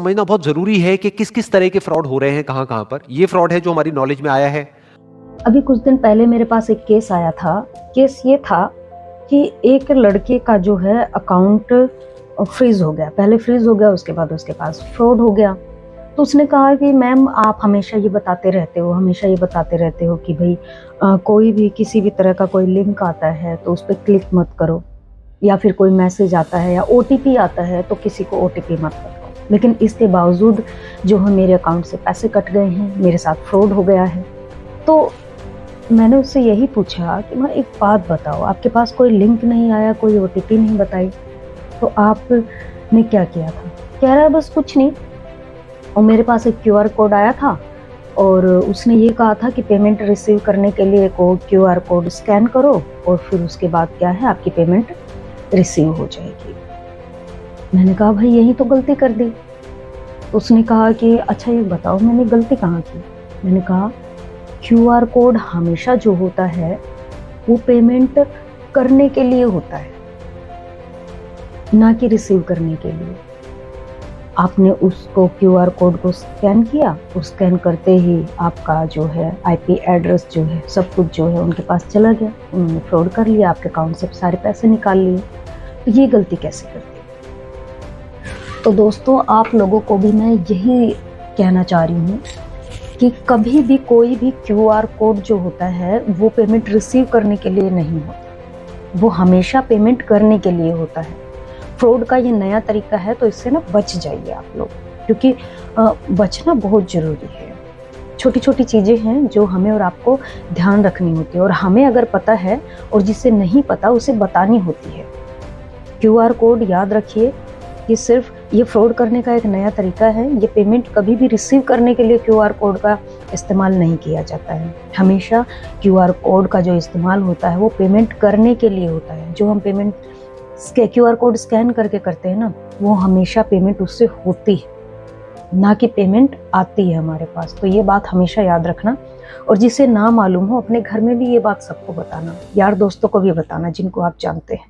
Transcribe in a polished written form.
समझना बहुत ज़रूरी है कि किस किस तरह के फ्रॉड हो रहे हैं कहाँ कहाँ पर। ये फ्रॉड है जो हमारी नॉलेज में आया है। अभी कुछ दिन पहले मेरे पास एक केस आया था। केस ये था कि एक लड़के का जो है अकाउंट फ्रीज हो गया। पहले फ्रीज हो गया, उसके बाद उसके पास फ्रॉड हो गया। तो उसने कहा कि मैम आप हमेशा ये बताते रहते हो, हमेशा ये बताते रहते हो कि भाई कोई भी किसी भी तरह का कोई लिंक आता है तो उस पर क्लिक मत करो, या फिर कोई मैसेज आता है या OTP आता है तो किसी को OTP मत बताओ। लेकिन इसके बावजूद जो है मेरे अकाउंट से पैसे कट गए हैं, मेरे साथ फ्रॉड हो गया है। तो मैंने उससे यही पूछा कि मैं एक बात बताओ, आपके पास कोई लिंक नहीं आया, कोई OTP नहीं बताई, तो आपने क्या किया था? कह रहा है बस कुछ नहीं, और मेरे पास एक QR कोड आया था और उसने ये कहा था कि पेमेंट रिसीव करने के लिए QR कोड स्कैन करो और फिर उसके बाद क्या है आपकी पेमेंट रिसीव हो जाएगी। मैंने कहा भाई यही तो गलती कर दी। उसने कहा कि अच्छा ये बताओ मैंने गलती कहाँ की? मैंने कहा QR कोड हमेशा जो होता है वो पेमेंट करने के लिए होता है, ना कि रिसीव करने के लिए। आपने उसको QR कोड को स्कैन किया और स्कैन करते ही आपका जो है IP एड्रेस जो है सब कुछ जो है उनके पास चला गया। उन्होंने फ्रॉड कर लिया, आपके अकाउंट से सारे पैसे निकाल लिए। तो ये गलती कैसे करते? तो दोस्तों आप लोगों को भी मैं यही कहना चाह रही हूँ कि कभी भी कोई भी QR कोड जो होता है वो पेमेंट रिसीव करने के लिए नहीं होता, वो हमेशा पेमेंट करने के लिए होता है। फ्रॉड का ये नया तरीका है तो इससे ना बच जाइए आप लोग, क्योंकि बचना बहुत ज़रूरी है। छोटी छोटी चीज़ें हैं जो हमें और आपको ध्यान रखनी होती है, और हमें अगर पता है और जिसे नहीं पता उसे बतानी होती है। QR कोड याद रखिए, ये सिर्फ ये फ्रॉड करने का एक नया तरीका है। ये पेमेंट कभी भी रिसीव करने के लिए QR कोड का इस्तेमाल नहीं किया जाता है। हमेशा QR कोड का जो इस्तेमाल होता है वो पेमेंट करने के लिए होता है। जो हम पेमेंट QR कोड स्कैन करके करते हैं ना, वो हमेशा पेमेंट उससे होती है, ना कि पेमेंट आती है हमारे पास। तो ये बात हमेशा याद रखना, और जिसे ना मालूम हो अपने घर में भी ये बात सबको बताना, यार दोस्तों को भी बताना जिनको आप जानते हैं।